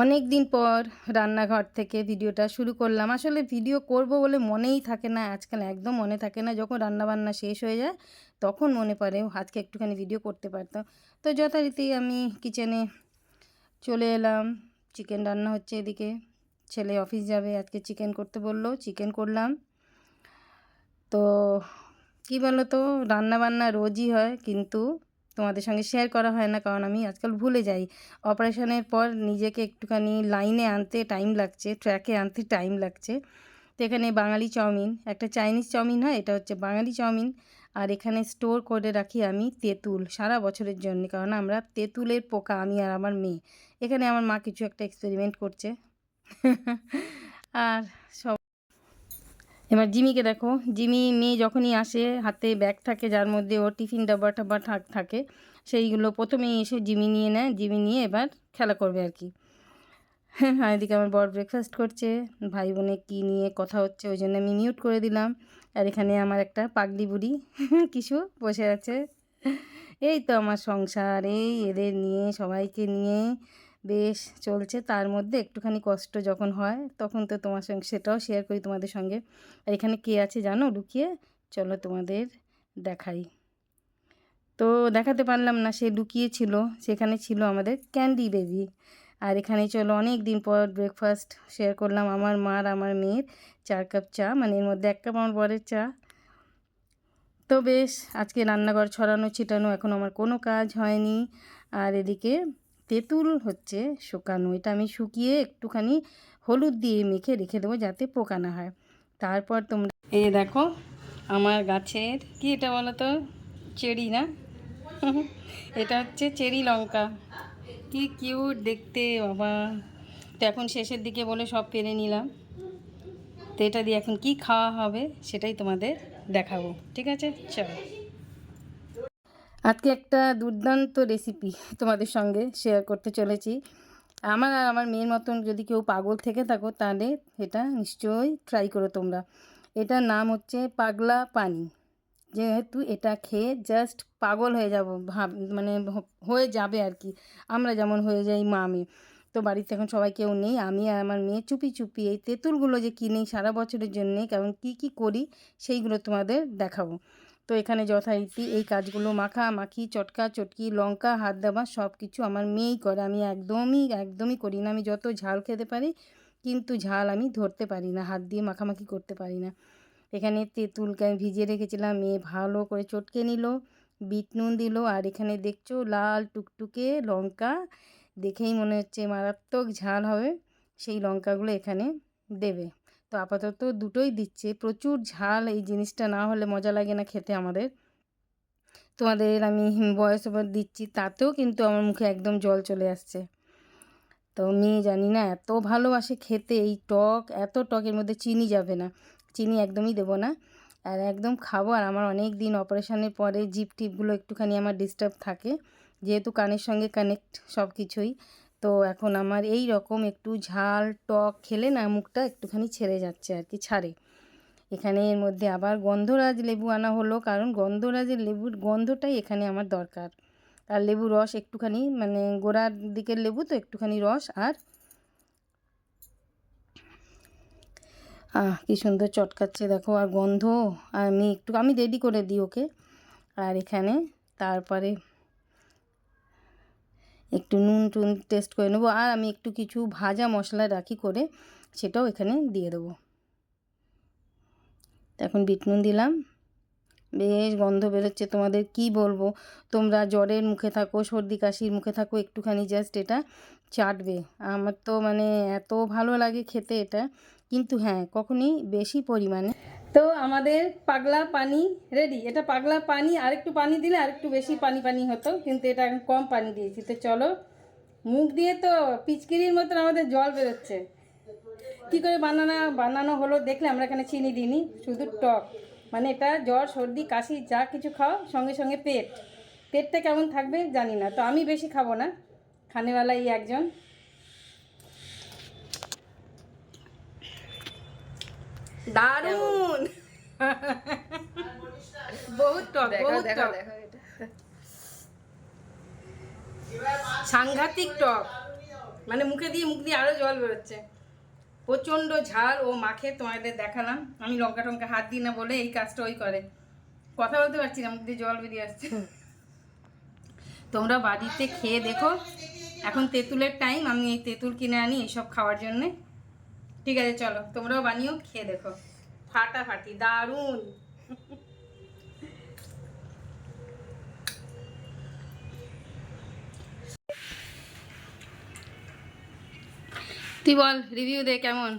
অনেক দিন পর রান্নাঘর থেকে ভিডিওটা শুরু করলাম। আসলে ভিডিও করব বলে মনেই থাকে না, আজকাল একদম মনে থাকে না। যখন রান্নাবান্না শেষ হয়ে যায় তখন মনে পড়ে আজকে একটুখানি ভিডিও করতে পারতাম। তো যথারীতি আমি কিচেনে চলে এলাম। চিকেন রান্না হচ্ছে এদিকে, ছেলে অফিস যাবে, আজকে চিকেন করতে বললো, চিকেন করলাম। তো কী বলো তো, রান্নাবান্না রোজই হয় কিন্তু তোমাদের সঙ্গে শেয়ার করা হয় না, কারণ আমি আজকাল ভুলে যাই। অপারেশনের পর নিজেকে একটুখানি লাইনে আনতে টাইম লাগছে, ট্র্যাকে আনতে টাইম লাগছে। তো এখানে বাঙালি চাউমিন, একটা চাইনিজ চাউমিন হয়, এটা হচ্ছে বাঙালি চাউমিন। আর এখানে স্টোর করে রাখি আমি তেঁতুল সারা বছরের জন্য, কারণ আমরা তেঁতুলের পোকা, আমি আর আমার মেয়ে। এখানে আমার মা কিছু একটা এক্সপেরিমেন্ট করছে। আর সব এবার জিমিকে দেখো, জিমি মেয়ে যখনই আসে হাতে ব্যাগ থাকে যার মধ্যে ওর টিফিন ডাব্বা টাব্বা থাকে, সেইগুলো প্রথমেই এসে জিমি নিয়ে নেয়। জিমি নিয়ে এবার খেলা করবে আর কি। হ্যাঁ, এদিকে আমার বর ব্রেকফাস্ট করছে, ভাই বোনে কী নিয়ে কথা হচ্ছে ওই জন্য আমি মিউট করে দিলাম। আর এখানে আমার একটা পাগলি বুড়ি কিছু বসে আছে। এই তো আমার সংসার, এই এদের নিয়ে সবাইকে নিয়ে বেশ চলছে। তার মধ্যে একটুখানি কষ্ট যখন হয় তখন তো তোমার সঙ্গে সেটাও শেয়ার করি তোমাদের সঙ্গে। আর এখানে কে আছে জানো লুকিয়ে? চলো তোমাদের দেখাই। তো দেখাতে পারলাম না, সে লুকিয়ে ছিল, সেখানে ছিল আমাদের ক্যান্ডি বেবি। আর এখানে চলো অনেক দিন পর ব্রেকফাস্ট শেয়ার করলাম, আমার মার আমার মেয়ের 4 কাপ চা, মানে এর মধ্যে 1 কাপ আমার বরের চা। তো বেশ আজকে রান্নাঘর ছড়ানো ছিটানো এখন আমার কোনো কাজ হয়নি। আর এদিকে তেঁতুল হচ্ছে শুকানো, এটা আমি শুকিয়ে একটুখানি হলুদ দিয়ে মেখে রেখে দেবো যাতে পোকা না হয়। তারপর তোমরা এই দেখো আমার গাছের কি, এটা বলো তো, চেরি না? এটা হচ্ছে চেরি লঙ্কা, কি কিউট দেখতে বাবা। তো এখন শেষের দিকে বলে সব পেরে নিলাম। তো এটা দিয়ে এখন কি খাওয়া হবে সেটাই তোমাদের দেখাবো, ঠিক আছে? চলো আজকে একটা দুর্দান্ত রেসিপি তোমাদের সঙ্গে শেয়ার করতে চলেছি। আমার আর আমার মেয়ের মতন যদি কেউ পাগল থেকে থাকো তাহলে এটা নিশ্চয়ই ট্রাই করো তোমরা। এটার নাম হচ্ছে পাগলা পানি। যেহেতু এটা খেয়ে জাস্ট পাগল হয়ে যাব, মানে হয়ে যাবে আর কি, আমরা যেমন হয়ে যাই মা মেয়ে। তো বাড়িতে এখন সবাই কেউ নেই, আমি আর আমার মেয়ে চুপি চুপি এই তেঁতুলগুলো যে কিনেই সারা বছরের জন্যে, কারণ কী কী করি সেইগুলো তোমাদের দেখাবো। তো এখানে যথারীতি এই কাজগুলো মাখামাখি চটকা চটকি লঙ্কা হাত দেওয়া সব কিছু আমার মেয়েই করে, আমি একদমই করি না। আমি যত ঝাল খেতে পারি কিন্তু ঝাল আমি ধরতে পারি না, হাত দিয়ে মাখামাখি করতে পারি না। এখানে তেঁতুলকে আমি ভিজিয়ে রেখেছিলাম, মেয়ে ভালো করে চটকে নিল, বিট নুন দিল। আর এখানে দেখছো লাল টুকটুকে লঙ্কা, দেখেই মনে হচ্ছে মারাত্মক ঝাল হবে, সেই লঙ্কাগুলো এখানে দেবে। তো আপাতত দুটোই দিচ্ছে, প্রচুর ঝাল, এই জিনিসটা না হলে মজা লাগে না খেতে আমাদের। তোমাদের আমি ভয়েস ওভার দিচ্ছি, তাতেও কিন্তু আমার মুখে একদম জল চলে আসছে। তো মেয়ে জানি না এত ভালোবাসে খেতে এই টক, এত টকের মধ্যে চিনি যাবে না, চিনি একদমই দেবো না। আর একদম খাবো। আর আমার অনেক দিন অপারেশনের পরে জিভ টিপগুলো একটুখানি আমার ডিস্টার্ব থাকে, যেহেতু কানের সঙ্গে কানেক্ট সব কিছুই। তো এখন আমার এই রকম একটু ঝাল টক খেলে না মুখটা একটুখানি ছেড়ে যাচ্ছে আর কি, ছাড়ে। এখানে এর মধ্যে আবার গন্ধরাজ লেবু আনা হলো, কারণ গন্ধরাজের লেবুর গন্ধটাই এখানে আমার দরকার। আর লেবু রস একটুখানি, মানে গোড়ার দিকের লেবু তো একটুখানি রস। আর কি সুন্দর চটকাচ্ছে দেখো, আর গন্ধ। আর আমি রেডি করে দিই ওকে। আর এখানে তারপরে একটু নুন টুন টেস্ট করে নেবো। আর আমি একটু কিছু ভাজা মশলা রাখি করে, সেটাও এখানে দিয়ে দেবো। এখন বিট নুন দিলাম, বেশ গন্ধ বেরোচ্ছে, তোমাদের কি বলবো। তোমরা জ্বরের মুখে থাকো, সর্দি কাশির মুখে থাকো, একটুখানি জাস্ট এটা চাটবে। আমার তো মানে এত ভালো লাগে খেতে এটা, কিন্তু হ্যাঁ কখনই বেশি পরিমাণে। তো আমাদের পাগলা পানি রেডি। এটা পাগলা পানি, আরেকটু পানি দিলে আরেকটু বেশি পানি পানি হতো, কিন্তু এটা এখন কম পানি দিয়েছি। তো চলো, মুখ দিয়ে তো পিচকিরির মতন আমাদের জল বেরোচ্ছে। কী করে বানানো হলো দেখলে, আমরা এখানে চিনি দিইনি, শুধু টক। মানে এটা জ্বর সর্দি কাশি যা কিছু খাও সঙ্গে সঙ্গে পেটটা কেমন থাকবে জানি না। তো আমি বেশি খাবো না, খানেওয়ালাই একজন। দারুণ, বহুত টক, বহুত টক, সাংঘাতিক টক। মানে মুখ দিয়ে আরও জল বেরোচ্ছে, প্রচণ্ড ঝাল। ও মাখে, তোমাদের দেখালাম। আমি লঙ্কা টঙ্কা হাত দিই না বলে এই কাজটা ওই করে। কথা বলতে পারছি না, মুখ দিয়ে জল বেরিয়ে আসছে। তোমরা বাড়িতে খেয়ে দেখো। এখন তেঁতুলের টাইম, আমি এই তেঁতুল কিনে আনি এইসব খাওয়ার জন্যে। ঠিক আছে, চলো তোমরাও বানিও, খেয়ে দেখো। ফাটাফাটি, দারুণ। তুই বল, রিভিউ দে কেমন।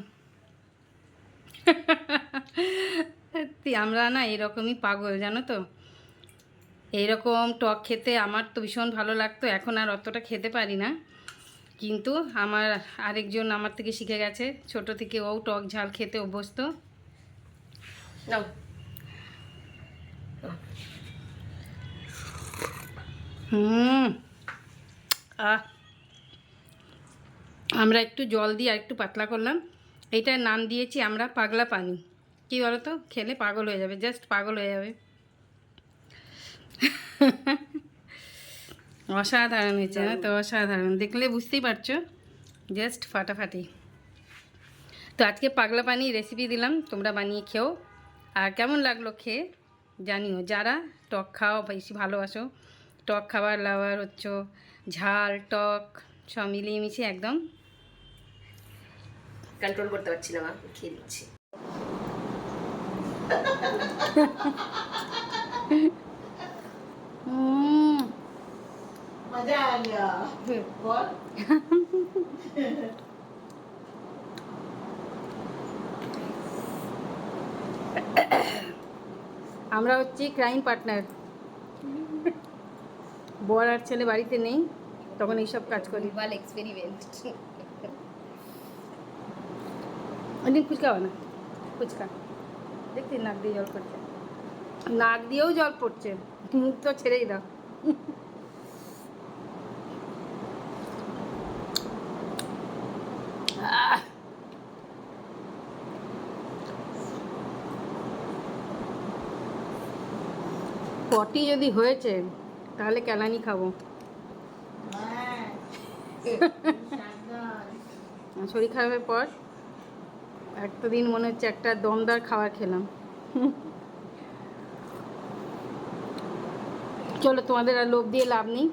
আমরা না এরকমই পাগল, জানো তো। এইরকম টক খেতে আমার তো ভীষণ ভালো লাগতো, এখন আর অতটা খেতে পারি না। কিন্তু আমার আরেকজন আমার থেকে শিখে গেছে, ছোট থেকে ও টক ঝাল খেতে অভ্যস্ত। নাও। আমরা একটু জল দিয়ে আর একটু পাতলা করলাম। এইটার নাম দিয়েছি আমরা পাগলা পানি। কি বলো তো, খেলে পাগল হয়ে যাবে, জাস্ট পাগল হয়ে যাবে। অসাধারণ হয়েছে না তো, অসাধারণ। দেখলে বুঝতেই পারছো, জাস্ট ফাটাফাটি। তো আজকে পাগলা পানি রেসিপি দিলাম, তোমরা বানিয়ে খেও। আর কেমন লাগলো খেয়ে জানিও। যারা টক খাওয়া বেশি ভালোবাসো, টক খাবার লাভার হচ্ছ, ঝাল টক সব মিলিয়ে মিশিয়ে একদম কন্ট্রোল করতে পারছি না, খেয়ে দিচ্ছি। मजा आ गया। बोल। আমরা হচ্ছি ক্রাইম পার্টনার। বর আর ছেলে বাড়িতে নেই, তখন এইসব কাজ করি। ওয়াল এক্সপেরিমেন্ট। অনেক ফুচকা বানা, ফুচকা দেখছি নাক দিয়ে জল পড়ছে, নাক দিয়েও জল পড়ছে, মুখ তো ছেড়েই দাও। পটি যদি হয়েছে তাহলে কেলানি খাবো। শরীর খারাপের পর একটা দিন মনে হচ্ছে একটা দমদার খাবার খেলাম। চলো, তোমাদের আর লোভ দিয়ে লাভ নেই।